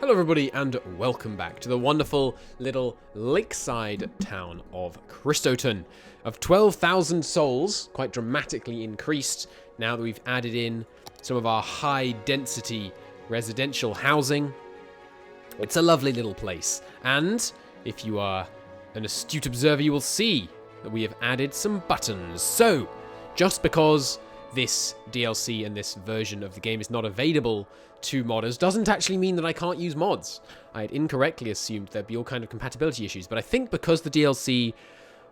Hello everybody and welcome back to the wonderful little lakeside town of Cristoton. Of 12,000 souls, quite dramatically increased now that we've added in some of our high density residential housing. It's a lovely little place, and if you are an astute observer you will see that we have added some buttons. So, just because this DLC and this version of the game is not available to modders doesn't actually mean that I can't use mods. I had incorrectly assumed there'd be all kind of compatibility issues, but I think because the DLC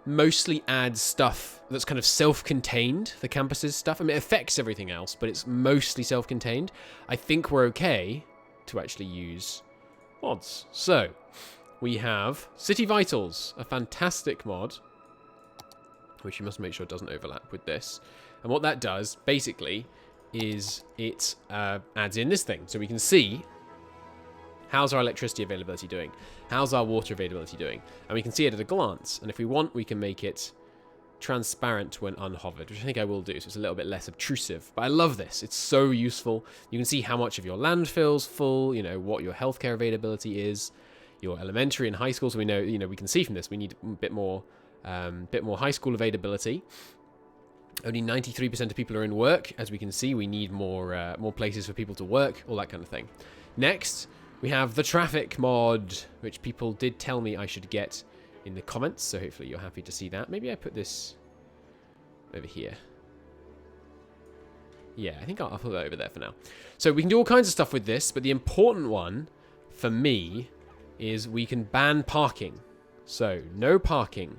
mostly adds stuff that's kind of self-contained, the campuses stuff, I mean, it affects everything else, but it's mostly self-contained, I think we're okay to actually use mods. So, we have City Vitals, a fantastic mod, which you must make sure doesn't overlap with this. And what that does, basically, is it adds in this thing. So we can see, how's our electricity availability doing? How's our water availability doing? And we can see it at a glance. And if we want, we can make it transparent when unhovered, which I think I will do, so it's a little bit less obtrusive. But I love this. It's so useful. You can see how much of your landfill's full, you know, what your healthcare availability is, your elementary and high school. So we know, we can see from this, we need a bit more high school availability. Only 93% of people are in work. As we can see, we need more places for people to work, all that kind of thing. Next, we have the traffic mod, which people did tell me I should get in the comments, so hopefully you're happy to see that. Maybe I put this over here. Yeah, I think I'll put that over there for now. So we can do all kinds of stuff with this, but the important one for me is we can ban parking. So, no parking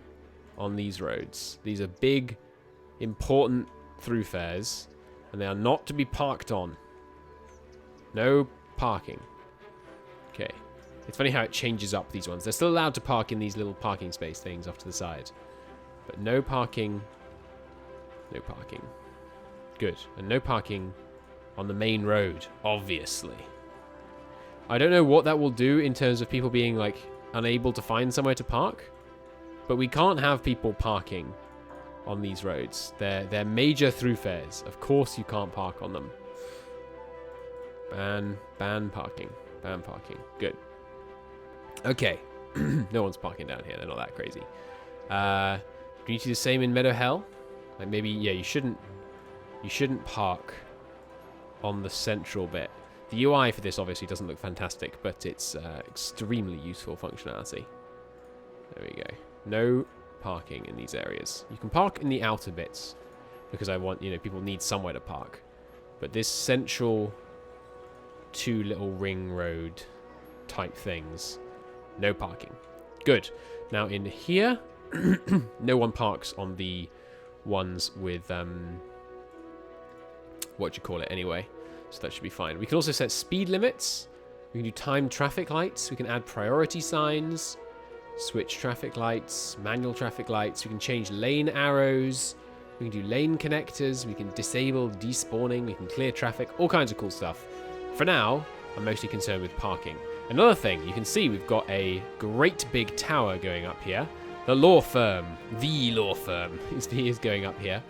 on these roads. These are big, important thoroughfares, and they are not to be parked on. No parking. Okay. It's funny how it changes up these ones. They're still allowed to park in these little parking space things off to the side. But no parking. No parking. Good. And no parking on the main road, obviously. I don't know what that will do in terms of people being, like, unable to find somewhere to park. But we can't have people parking on these roads. They're major thoroughfares. Of course you can't park on them. Ban parking. Ban parking. Good. Okay. No one's parking down here. They're not that crazy. Do you need to do the same in Meadow Hell? Like maybe, yeah, you shouldn't park on the central bit. The UI for this obviously doesn't look fantastic, but it's extremely useful functionality. There we go. No parking in these areas. You can park in the outer bits because I want, people need somewhere to park. But this central two little ring road type things, no parking. Good. Now in here, no one parks on the ones with, what do you call it anyway? So that should be fine. We can also set speed limits. We can do timed traffic lights. We can add priority signs. Switch traffic lights, manual traffic lights. We can change lane arrows. We can do lane connectors. We can disable despawning. We can clear traffic. All kinds of cool stuff. For now, I'm mostly concerned with parking. Another thing, you can see we've got a great big tower going up here. The law firm is going up here.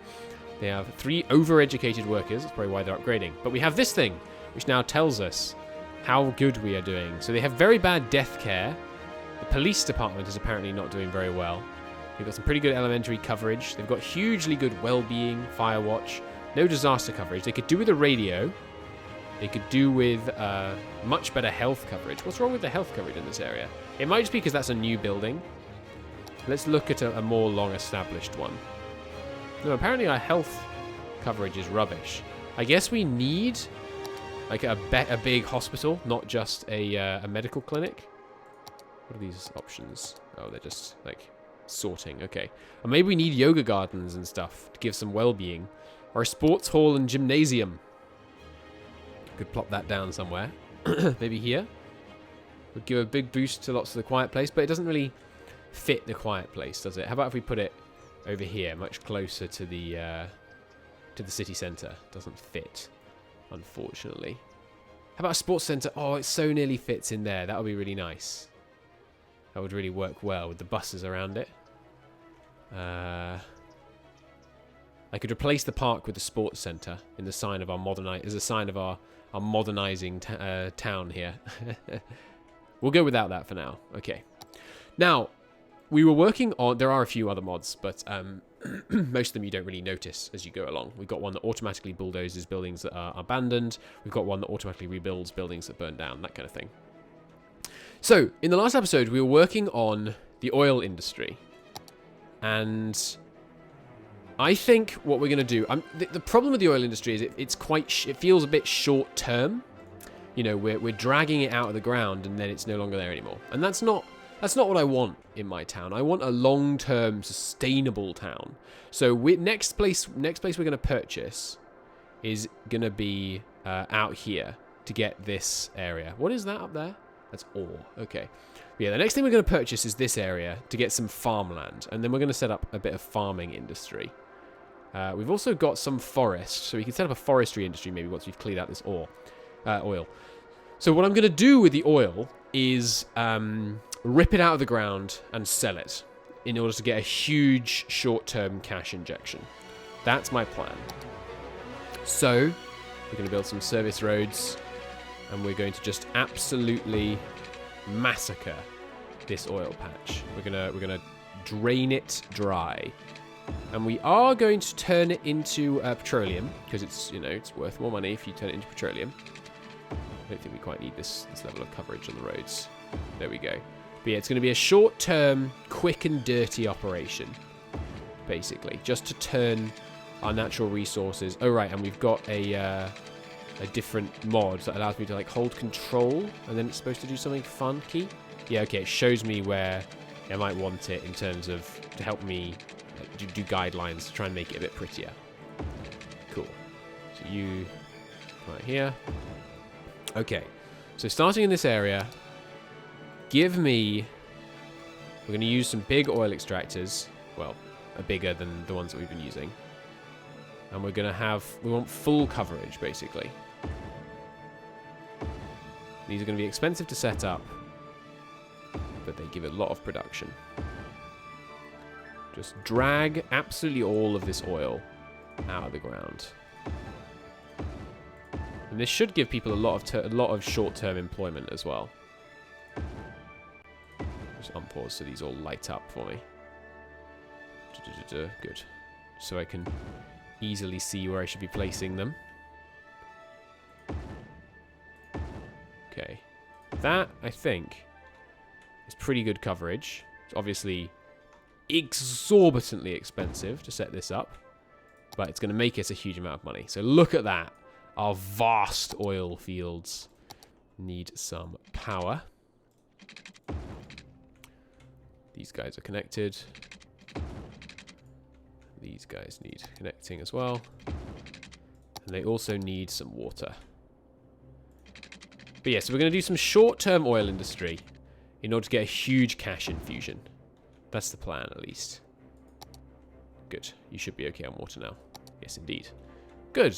They have 3 overeducated workers. That's probably why they're upgrading. But we have this thing, which now tells us how good we are doing. So they have very bad death care. The police department is apparently not doing very well. They've got some pretty good elementary coverage. They've got hugely good well-being, fire watch, no disaster coverage. They could do with a radio. They could do with much better health coverage. What's wrong with the health coverage in this area? It might just be because that's a new building. Let's look at a more long-established one. No, apparently our health coverage is rubbish. I guess we need like a big hospital, not just a medical clinic. What are these options? Oh, they're just, like, sorting. Okay. Or maybe we need yoga gardens and stuff to give some well-being. Or a sports hall and gymnasium. Could plop that down somewhere. Maybe here. Would give a big boost to lots of the quiet place, but it doesn't really fit the quiet place, does it? How about if we put it over here, much closer to the city centre? Doesn't fit, unfortunately. How about a sports centre? Oh, it so nearly fits in there. That would be really nice. That would really work well with the buses around it. I could replace the park with the sports centre as a sign of our modernising town here. We'll go without that for now. Okay. Now, we were working on... There are a few other mods, but most of them you don't really notice as you go along. We've got one that automatically bulldozes buildings that are abandoned. We've got one that automatically rebuilds buildings that burn down, that kind of thing. So, in the last episode, we were working on the oil industry. And I think what we're going to do... the problem with the oil industry is it feels a bit short-term. You know, we're dragging it out of the ground and then it's no longer there anymore. And that's not what I want in my town. I want a long-term, sustainable town. So next place we're going to purchase is going to be out here to get this area. What is that up there? That's ore. Okay. But yeah, the next thing we're going to purchase is this area to get some farmland. And then we're going to set up a bit of farming industry. We've also got some forest. So we can set up a forestry industry maybe once we've cleared out this oil. So what I'm going to do with the oil is rip it out of the ground and sell it in order to get a huge short-term cash injection. That's my plan. So we're going to build some service roads and we're going to just absolutely massacre this oil patch. We're gonna drain it dry, and we are going to turn it into petroleum because it's worth more money if you turn it into petroleum. I don't think we quite need this level of coverage on the roads. There we go. But yeah, it's going to be a short-term, quick and dirty operation, basically, just to turn our natural resources. Oh right, and we've got a different mod that allows me to like hold control, and then it's supposed to do something funky. Yeah, okay, it shows me where I might want it in terms of to help me do guidelines to try and make it a bit prettier. Cool. So you right here. Okay, so starting in this area, give me... We're going to use some big oil extractors. Well, bigger than the ones that we've been using. And we're going to have... We want full coverage, basically. These are going to be expensive to set up, but they give a lot of production. Just drag absolutely all of this oil out of the ground. And this should give people a lot of short-term employment as well. Just unpause so these all light up for me. Good. So I can easily see where I should be placing them. Okay. That, I think, is pretty good coverage. It's obviously exorbitantly expensive to set this up, but it's going to make us a huge amount of money. So look at that. Our vast oil fields need some power. These guys are connected. These guys need connecting as well. And they also need some water. But yeah, so we're going to do some short-term oil industry in order to get a huge cash infusion. That's the plan, at least. Good. You should be okay on water now. Yes, indeed. Good.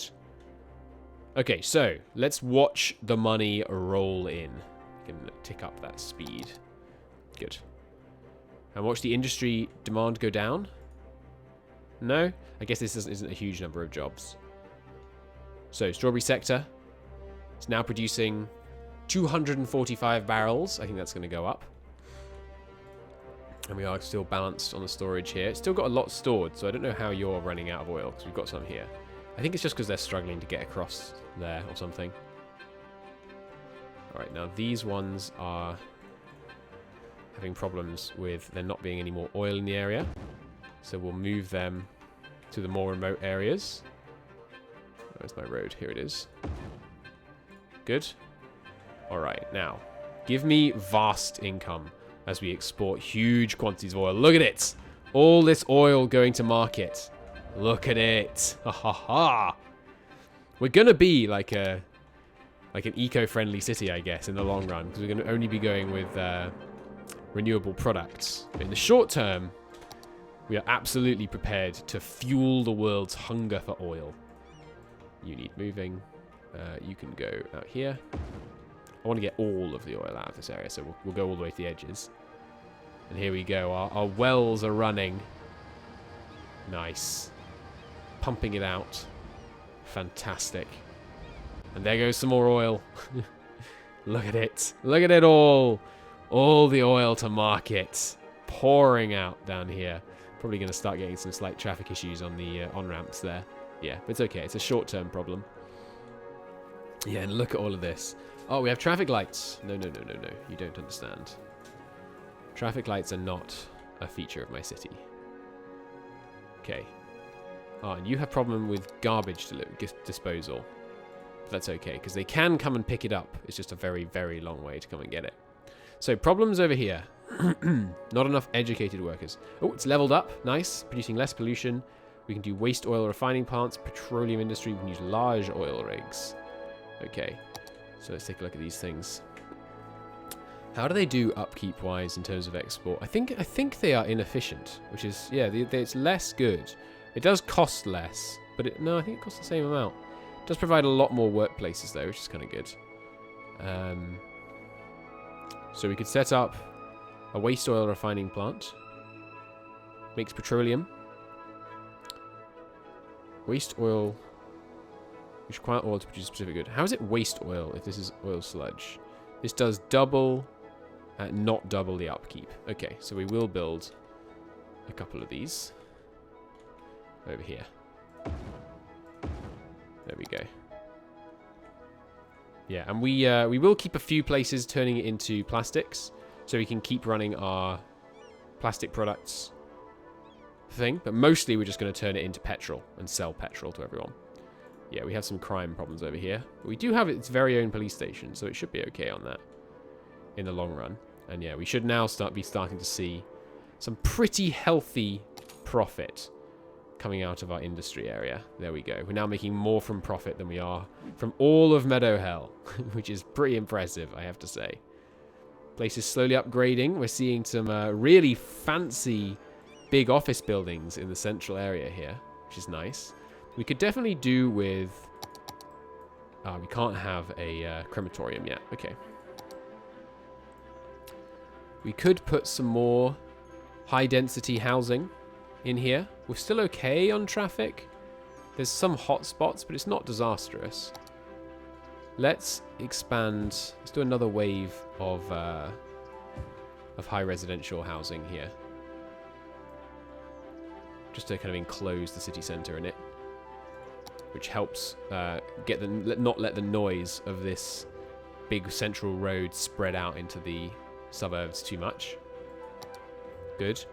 Okay, so let's watch the money roll in. We can tick up that speed. Good. And watch the industry demand go down. No? I guess this isn't a huge number of jobs. So, strawberry sector. It's now producing 245 barrels. I think that's going to go up. And we are still balanced on the storage here. It's still got a lot stored, so I don't know how you're running out of oil, because we've got some here. I think it's just because they're struggling to get across there or something. Alright, now these ones are having problems with there not being any more oil in the area. So we'll move them to the more remote areas. Where's my road? Here it is. Good. Alright, now, give me vast income as we export huge quantities of oil. Look at it! All this oil going to market. Look at it. Ha ha ha. We're going to be like an eco-friendly city, I guess, in the long run, because we're going to only be going with renewable products. But in the short term, we are absolutely prepared to fuel the world's hunger for oil. You need moving. You can go out here. I want to get all of the oil out of this area, so we'll go all the way to the edges. And here we go. Our wells are running. Nice. Pumping it out. Fantastic. And there goes some more oil. Look at it. Look at it all. All the oil to market. Pouring out down here. Probably going to start getting some slight traffic issues on the on-ramps there. Yeah, but it's okay. It's a short-term problem. Yeah, and look at all of this. Oh, we have traffic lights. No. You don't understand. Traffic lights are not a feature of my city. Okay. Oh, and you have problem with garbage disposal. But that's okay, because they can come and pick it up. It's just a very, very long way to come and get it. So, problems over here. Not enough educated workers. Oh, it's leveled up. Nice. Producing less pollution. We can do waste oil refining plants, petroleum industry. We can use large oil rigs. Okay. So let's take a look at these things. How do they do upkeep-wise in terms of export? I think they are inefficient, which is, yeah, it's less good. It does cost less, but no, I think it costs the same amount. It does provide a lot more workplaces, though, which is kind of good. So we could set up a waste oil refining plant. Makes petroleum. Waste oil. We require oil to produce a specific good. How is it waste oil if this is oil sludge? This does double, not double the upkeep. Okay, so we will build a couple of these over here. There we go. Yeah, and we will keep a few places turning it into plastics, so we can keep running our plastic products thing. But mostly we're just going to turn it into petrol and sell petrol to everyone. Yeah, we have some crime problems over here. But we do have its very own police station, so it should be okay on that in the long run. And yeah, we should now be starting to see some pretty healthy profit coming out of our industry area. There we go. We're now making more from profit than we are from all of Meadow Hell, which is pretty impressive, I have to say. Place is slowly upgrading. We're seeing some really fancy big office buildings in the central area here, which is nice. We could definitely do with... we can't have a crematorium yet. Okay. We could put some more high-density housing in here. We're still okay on traffic. There's some hot spots, but it's not disastrous. Let's expand. Let's do another wave of high residential housing here. Just to kind of enclose the city centre in it. Which helps not let the noise of this big central road spread out into the suburbs too much. Good.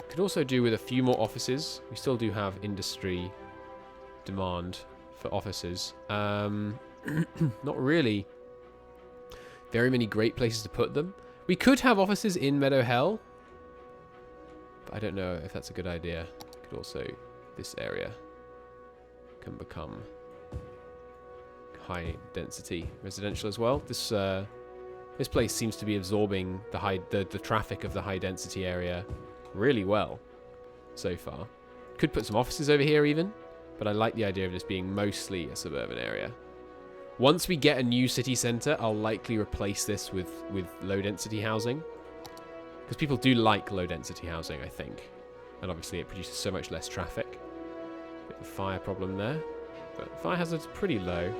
Could also do with a few more offices. We still do have industry demand for offices. Not really very many great places to put them. We could have offices in Meadow Hell, but I don't know if that's a good idea. Could also, this area can become high density residential as well. This place seems to be absorbing the traffic of the high density area really well so far. Could put some offices over here even, but I like the idea of this being mostly a suburban area. Once we get a new city centre, I'll likely replace this with low density housing, because people do like low density housing, I think, and obviously it produces so much less traffic. Bit of a fire problem there, but fire hazard's pretty low.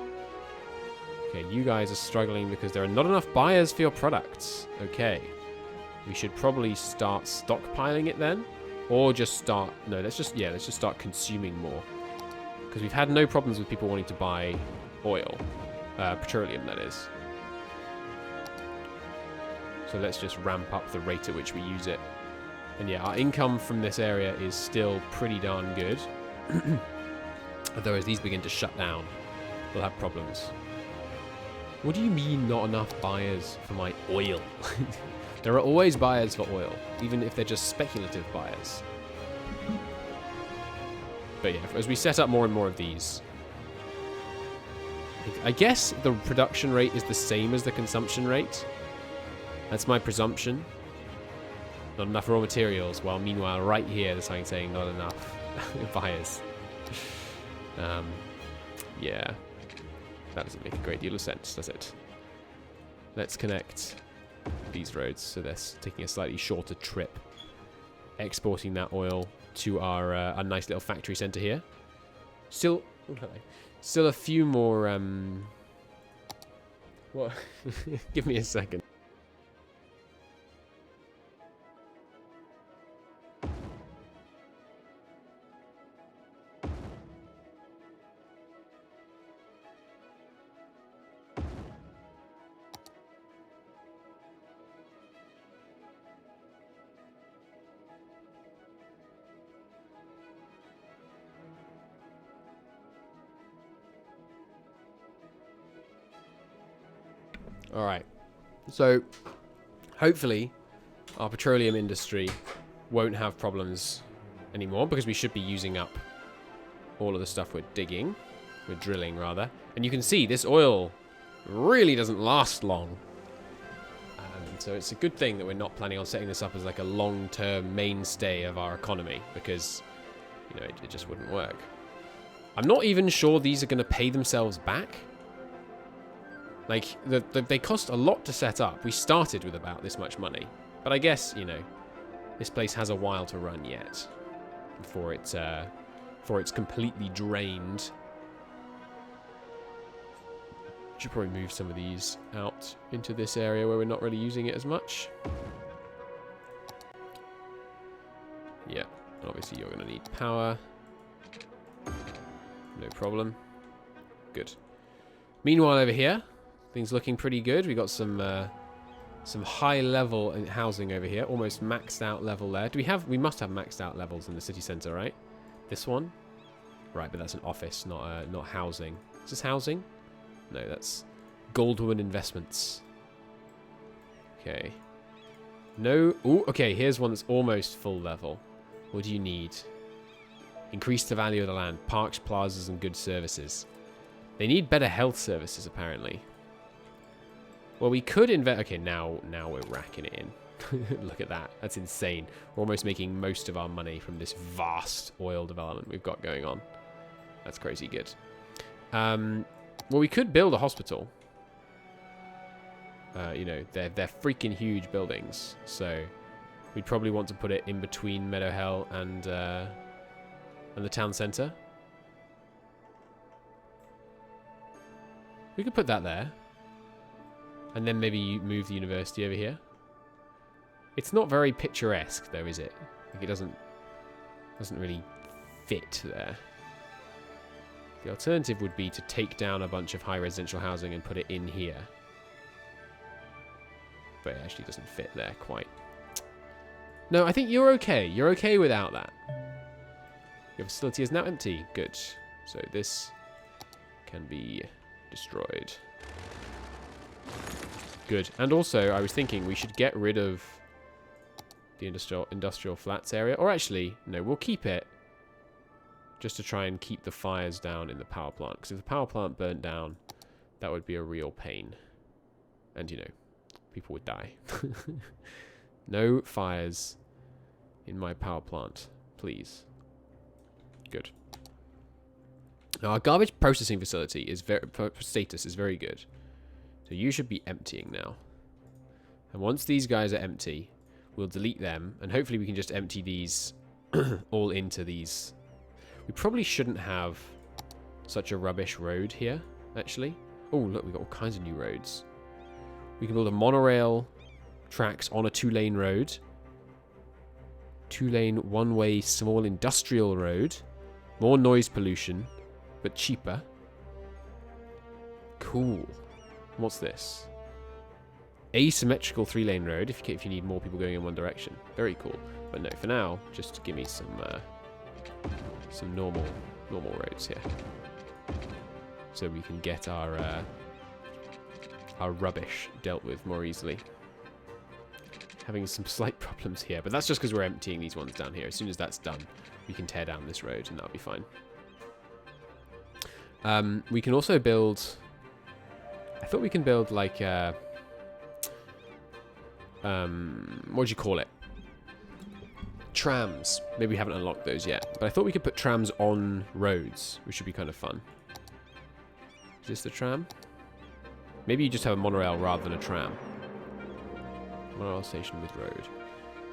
Okay, you guys are struggling because there are not enough buyers for your products. Okay. We should probably start stockpiling it then. Or just start... No, let's just start consuming more. Because we've had no problems with people wanting to buy oil. Petroleum, that is. So let's just ramp up the rate at which we use it. And yeah, our income from this area is still pretty darn good. Although as these begin to shut down, we'll have problems. What do you mean not enough buyers for my oil? There are always buyers for oil, even if they're just speculative buyers. But yeah, as we set up more and more of these, I guess the production rate is the same as the consumption rate. That's my presumption. Not enough raw materials, while meanwhile right here there's something saying not enough buyers. Yeah. That doesn't make a great deal of sense, does it? Let's connect these roads so they're taking a slightly shorter trip. Exporting that oil to our nice little factory centre here. Still a few more... What? Give me a second. All right. So, hopefully, our petroleum industry won't have problems anymore because we should be using up all of the stuff we're digging. We're drilling, rather. And you can see this oil really doesn't last long. So it's a good thing that we're not planning on setting this up as like a long-term mainstay of our economy because, you know, it just wouldn't work. I'm not even sure these are going to pay themselves back. Like, they cost a lot to set up. We started with about this much money. But I guess, you know, this place has a while to run yet before it's completely drained. Should probably move some of these out into this area where we're not really using it as much. Yeah, obviously you're going to need power. No problem. Good. Meanwhile, over here, things looking pretty good. We got some high level housing over here, almost maxed out level there. Do we have? We must have maxed out levels in the city centre, right? This one, right? But that's an office, not housing. Is this housing? No, that's Goldwood Investments. Okay. No. Ooh, okay, here's one that's almost full level. What do you need? Increase the value of the land. Parks, plazas, and good services. They need better health services, apparently. Well, we could invest... Okay, now we're racking it in. Look at that. That's insane. We're almost making most of our money from this vast oil development we've got going on. That's crazy good. Well, we could build a hospital. You know, they're freaking huge buildings, so we'd probably want to put it in between Meadowhell and the town centre. We could put that there, and then maybe move the university over here. It's not very picturesque, though, is it? Like, it doesn't really fit there. The alternative would be to take down a bunch of high residential housing and put it in here. But it actually doesn't fit there quite. No, I think you're okay. You're okay without that. Your facility is now empty. Good. So this can be destroyed. Good. And also, I was thinking we should get rid of the industrial flats area. Or actually, no, we'll keep it. Just to try and keep the fires down in the power plant. Because if the power plant burnt down, that would be a real pain. And, you know, people would die. No fires in my power plant, please. Good. Now, our garbage processing facility is status is very good. So you should be emptying now. And once these guys are empty, we'll delete them. And hopefully we can just empty these all into these... We probably shouldn't have such a rubbish road here, actually. Oh, look, we've got all kinds of new roads. We can build a monorail tracks on a 2-lane road. 2-lane, one-way, small industrial road. More noise pollution, but cheaper. Cool. What's this? Asymmetrical 3-lane road, if you need more people going in one direction. Very cool. But no, for now, just give me some normal roads here, so we can get our rubbish dealt with more easily. Having some slight problems here, but that's just because we're emptying these ones down here. As soon as that's done, we can tear down this road, and that'll be fine. We can also build... I thought we can build, like, what do you call it? Trams. Maybe we haven't unlocked those yet. But I thought we could put trams on roads, which would be kind of fun. Is this the tram? Maybe you just have a monorail rather than a tram. Monorail station with road.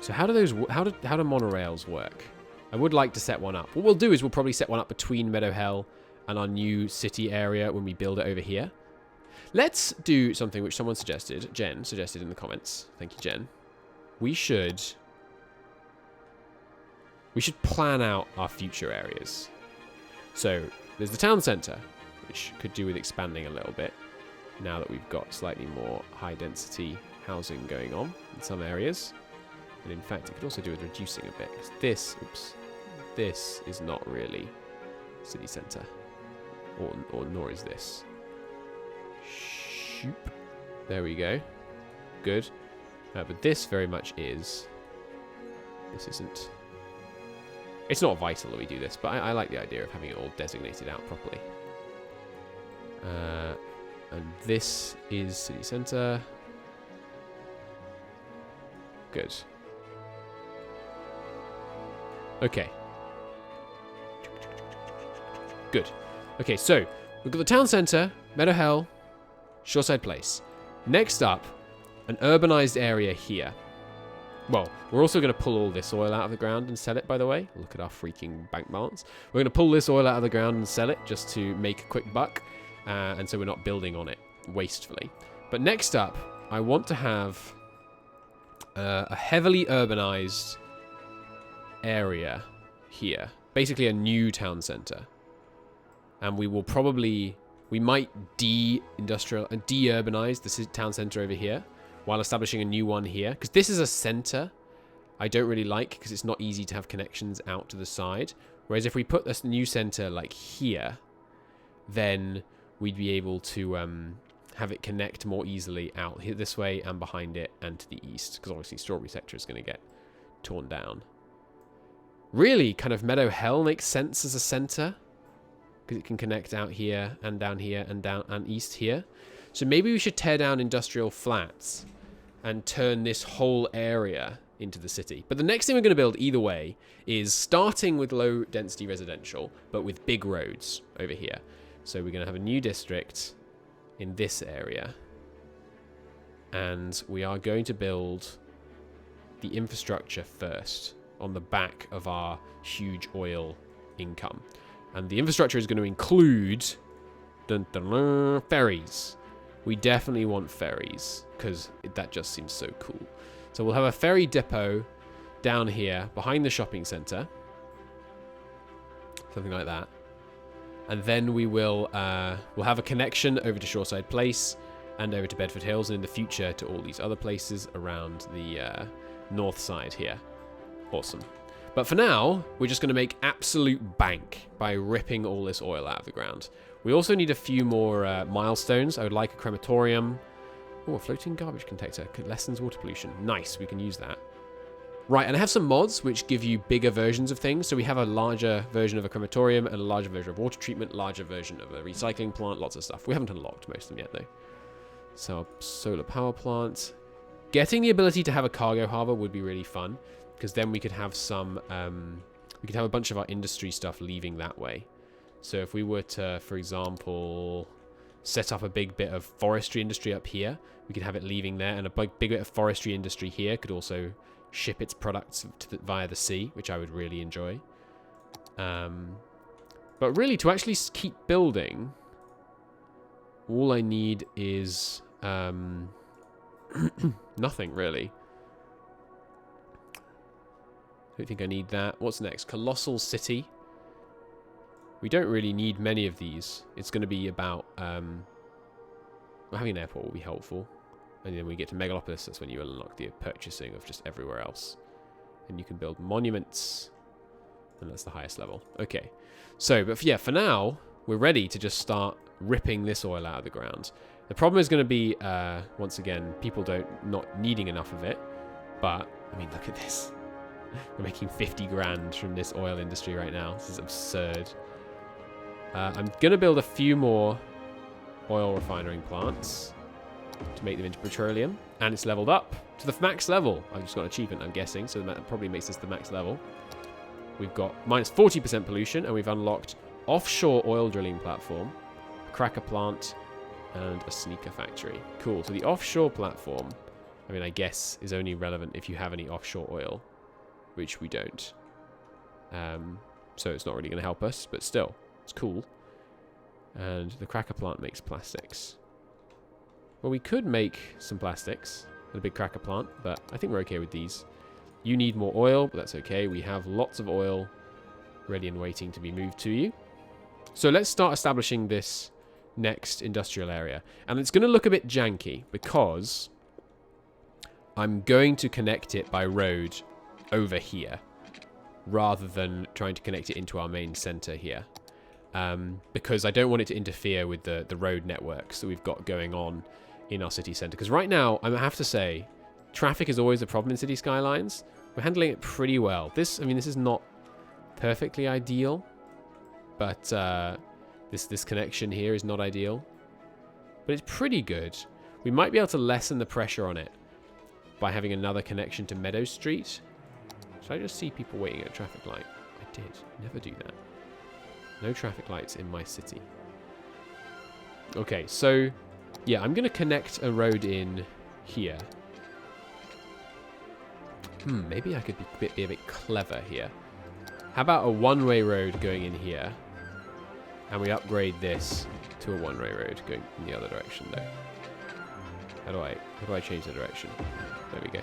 So how do monorails work? I would like to set one up. What we'll do is we'll probably set one up between Meadowhell and our new city area when we build it over here. Let's do something which someone suggested. Jen suggested in the comments. Thank you, Jen. We should plan out our future areas. So there's the town centre, which could do with expanding a little bit now that we've got slightly more high density housing going on in some areas. And in fact, it could also do with reducing a bit. This is not really city centre, or nor is this. Shoop. There we go. Good. But this very much is... This isn't... It's not vital that we do this, but I like the idea of having it all designated out properly. And this is city centre. Good. Okay. Good. Okay, so we've got the town centre, Meadow Hill, Shoreside Place. Next up, an urbanized area here. Well, we're also going to pull all this oil out of the ground and sell it, by the way. Look at our freaking bank balance. We're going to pull this oil out of the ground and sell it just to make a quick buck. And so we're not building on it wastefully. But next up, I want to have a heavily urbanized area here. Basically a new town centre. And we will probably... We might de-urbanize the town centre over here while establishing a new one here. Because this is a centre I don't really like because it's not easy to have connections out to the side. Whereas if we put this new centre like here, then we'd be able to have it connect more easily out here this way and behind it and to the east. Because obviously Strawberry Sector is going to get torn down. Really, kind of Meadow Hill makes sense as a centre. Because it can connect out here and down here and down and east here. So maybe we should tear down industrial flats and turn this whole area into the city. But the next thing we're going to build either way is starting with low density residential, but with big roads over here. So we're going to have a new district in this area. And we are going to build the infrastructure first on the back of our huge oil income. And the infrastructure is going to include ferries. We definitely want ferries because that just seems so cool. So we'll have a ferry depot down here behind the shopping centre. Something like that. And then we will we'll have a connection over to Shoreside Place and over to Bedford Hills and in the future to all these other places around the north side here. Awesome. But for now, we're just going to make absolute bank by ripping all this oil out of the ground. We also need a few more milestones. I would like a crematorium. Oh, a floating garbage compactor. Lessens water pollution. Nice, we can use that. Right, and I have some mods which give you bigger versions of things. So we have a larger version of a crematorium and a larger version of water treatment, larger version of a recycling plant, lots of stuff. We haven't unlocked most of them yet, though. So a solar power plant. Getting the ability to have a cargo harbour would be really fun. Because then we could have some, we could have a bunch of our industry stuff leaving that way. So if we were to, for example, set up a big bit of forestry industry up here, we could have it leaving there. And a big bit of forestry industry here could also ship its products via the sea, which I would really enjoy. But really, to actually keep building, all I need is nothing, really. I don't think I need that. What's next? Colossal City. We don't really need many of these. It's going to be about... having an airport will be helpful. And then when we get to Megalopolis, that's when you unlock the purchasing of just everywhere else. And you can build monuments. And that's the highest level. Okay. So, but yeah, for now, we're ready to just start ripping this oil out of the ground. The problem is going to be, once again, people not needing enough of it. But, I mean, look at this. We're making 50 grand from this oil industry right now. This is absurd. I'm going to build a few more oil refining plants to make them into petroleum. And it's leveled up to the max level. I've just got an achievement, I'm guessing. So that probably makes this the max level. We've got minus 40% pollution. And we've unlocked offshore oil drilling platform, a cracker plant, and a sneaker factory. Cool. So the offshore platform, I mean, I guess, is only relevant if you have any offshore oil. Which we don't. So it's not really going to help us, but still, it's cool. And the cracker plant makes plastics. Well, we could make some plastics at a big cracker plant, but I think we're okay with these. You need more oil, but that's okay. We have lots of oil ready and waiting to be moved to you. So let's start establishing this next industrial area. And it's going to look a bit janky because I'm going to connect it by road over here rather than trying to connect it into our main center here, because I don't want it to interfere with the road networks that we've got going on in our city centre. Because right now, I have to say, traffic is always a problem in City Skylines. We're handling it pretty well. This is not perfectly ideal, but this connection here is not ideal. But it's pretty good. We might be able to lessen the pressure on it by having another connection to Meadow Street. Should I just see people waiting at a traffic light? I did. Never do that. No traffic lights in my city. Okay, so yeah, I'm going to connect a road in here. Maybe I could be a bit clever here. How about a one-way road going in here? And we upgrade this to a one-way road going in the other direction, though. How do I change the direction? There we go.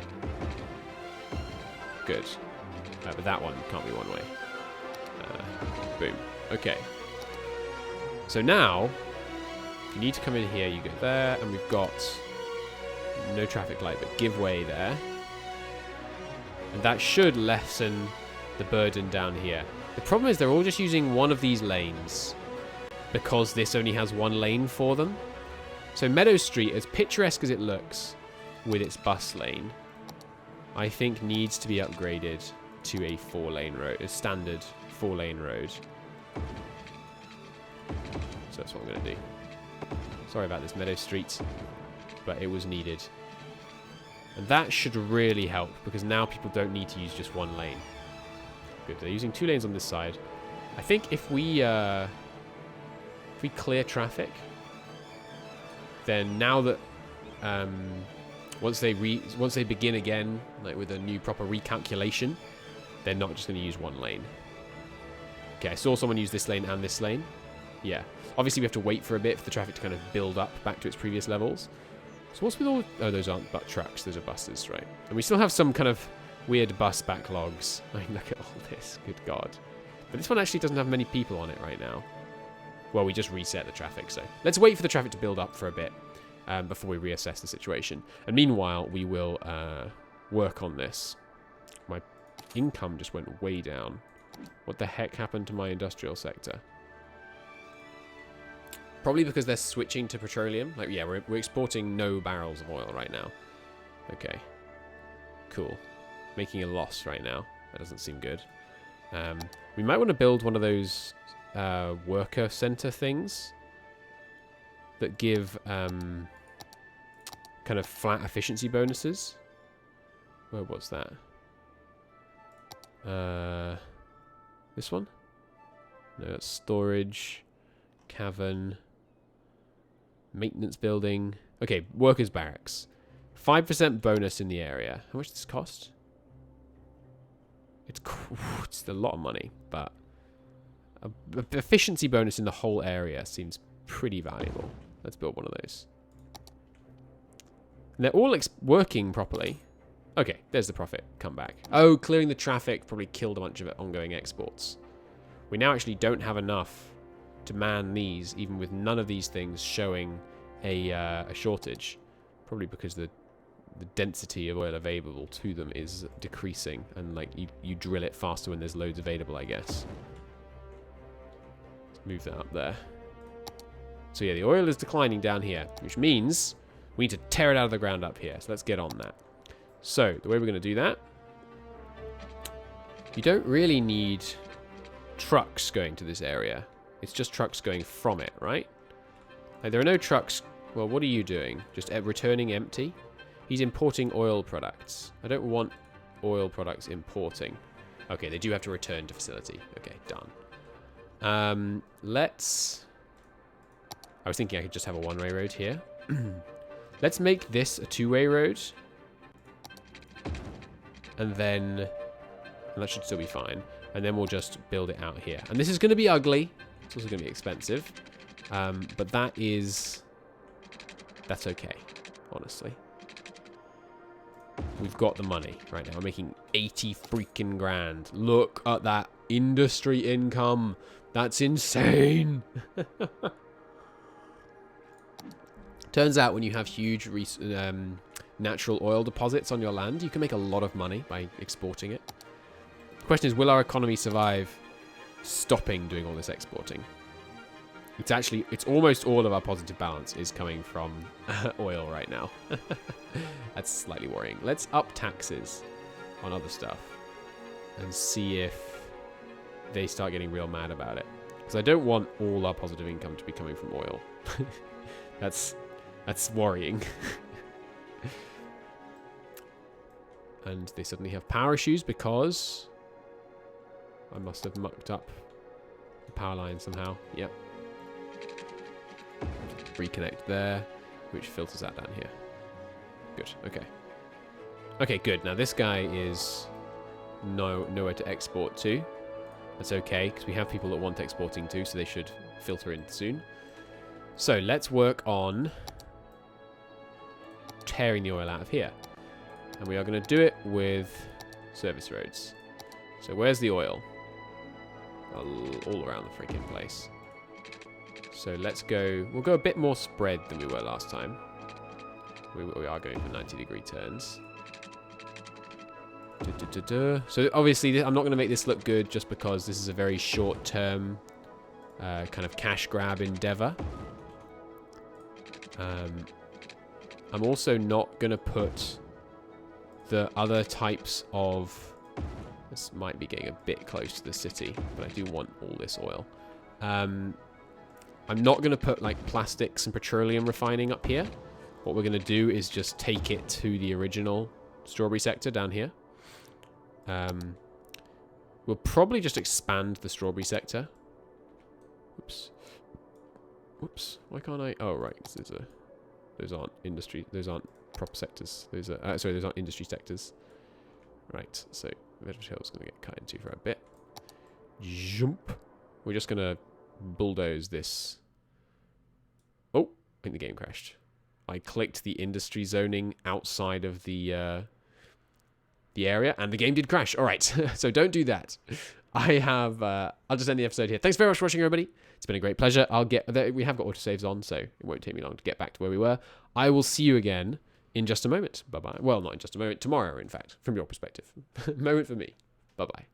Good. But that one can't be one way. Boom. Okay. So now, if you need to come in here, you go there, and we've got no traffic light, but give way there. And that should lessen the burden down here. The problem is they're all just using one of these lanes because this only has one lane for them. So Meadow Street, as picturesque as it looks with its bus lane, I think needs to be upgraded to a 4-lane road, a standard 4-lane road. So that's what I'm going to do. Sorry about this, Meadow Street, but it was needed. And that should really help, because now people don't need to use just one lane. Good, they're using 2 lanes on this side. I think if we clear traffic, then now that once they begin again, like with a new proper recalculation, they're not just going to use one lane. Okay, I saw someone use this lane and this lane. Yeah. Obviously, we have to wait for a bit for the traffic to kind of build up back to its previous levels. So what's with all... Oh, those aren't but trucks. Those are buses, right? And we still have some kind of weird bus backlogs. I mean, look at all this. Good God. But this one actually doesn't have many people on it right now. Well, we just reset the traffic, so... Let's wait for the traffic to build up for a bit before we reassess the situation. And meanwhile, we will work on this. My income just went way down. What the heck happened to my industrial sector? Probably because they're switching to petroleum. Like, yeah, we're exporting no barrels of oil right now. Okay. Cool. Making a loss right now. That doesn't seem good. We might want to build one of those worker center things that give kind of flat efficiency bonuses. Where was that? This one? No, that's storage. Cavern. Maintenance building. Okay, workers' barracks. 5% bonus in the area. How much does this cost? It's a lot of money, but a efficiency bonus in the whole area seems pretty valuable. Let's build one of those. And they're all working properly. Okay, there's the profit. Come back. Oh, clearing the traffic probably killed a bunch of ongoing exports. We now actually don't have enough to man these, even with none of these things showing a shortage. Probably because the density of oil available to them is decreasing, and like you drill it faster when there's loads available, I guess. Let's move that up there. So yeah, the oil is declining down here, which means we need to tear it out of the ground up here. So let's get on that. So the way we're going to do that, you don't really need trucks going to this area. It's just trucks going from it, right? Like, there are no trucks. Well, what are you doing? Just returning empty? He's importing oil products. I don't want oil products importing. Okay, they do have to return to facility. Okay, done. Let's... I was thinking I could just have a one-way road here. Let's make this a two-way road. And then... And that should still be fine. And then we'll just build it out here. And this is going to be ugly. It's also going to be expensive. But that is... That's okay, honestly. We've got the money right now. We're making 80 freaking grand. Look at that industry income. That's insane. Turns out when you have huge natural oil deposits on your land, you can make a lot of money by exporting it. The question is, will our economy survive stopping doing all this exporting? It's almost all of our positive balance is coming from oil right now. That's slightly worrying. Let's up taxes on other stuff and see if they start getting real mad about it. Because I don't want all our positive income to be coming from oil. That's worrying. And they suddenly have power issues because I must have mucked up the power line somehow. Yep. Reconnect there, which filters that down here. Good. Okay. Okay, good. Now this guy is nowhere to export to. That's okay, because we have people that want exporting too, so they should filter in soon. So let's work on tearing the oil out of here. And we are going to do it with service roads. So where's the oil? All around the freaking place. So let's go... We'll go a bit more spread than we were last time. We are going for 90-degree turns. So obviously I'm not going to make this look good just because this is a very short-term kind of cash grab endeavor. I'm also not going to put the other types of... This might be getting a bit close to the city, but I do want all this oil. I'm not going to put like plastics and petroleum refining up here. What we're going to do is just take it to the original strawberry sector down here. We'll probably just expand the strawberry sector. Oops. Whoops. Why can't I? Oh, right. Those aren't industry. Those aren't proper sectors. Those are sorry. Those aren't industry sectors. Right. So Vegetable Hill's going to get cut into for a bit. Jump. We're just going to bulldoze this. Oh, I think the game crashed. I clicked the industry zoning outside of the area, and the game did crash. All right, so don't do that. I'll just end the episode here. Thanks very much for watching, everybody. It's been a great pleasure. We have got autosaves on, so it won't take me long to get back to where we were. I will see you again in just a moment. Bye-bye. Well, not in just a moment. Tomorrow, in fact, from your perspective. Moment for me. Bye-bye.